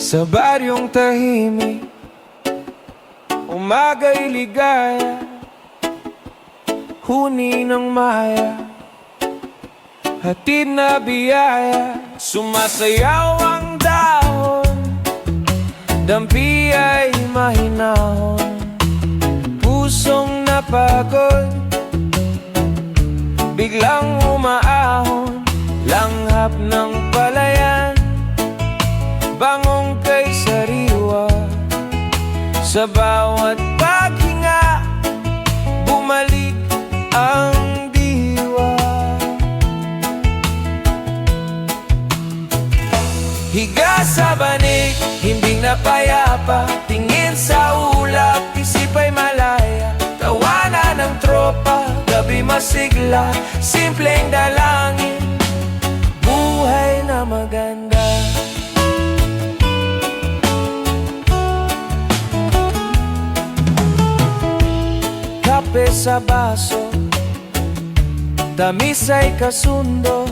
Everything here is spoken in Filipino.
Sa baryong tahimik, umaga'y ligaya, huni ng maya, hatid na biyaya. Sumasayaw ang dahon, dampi ay mahinahon, pusong napagod, biglang umaahon. Langhap ng palayan, bangong kay sariwa. Sa bawat paghinga, bumalik ang diwa. Higa sa banig, himbing na payapa, tingin sa ulap, isip ay malaya. Tawanan ng tropa, gabi masigla, simpleng dalangin, buhay na maganda. Kape sa baso, tamis ay kasundo,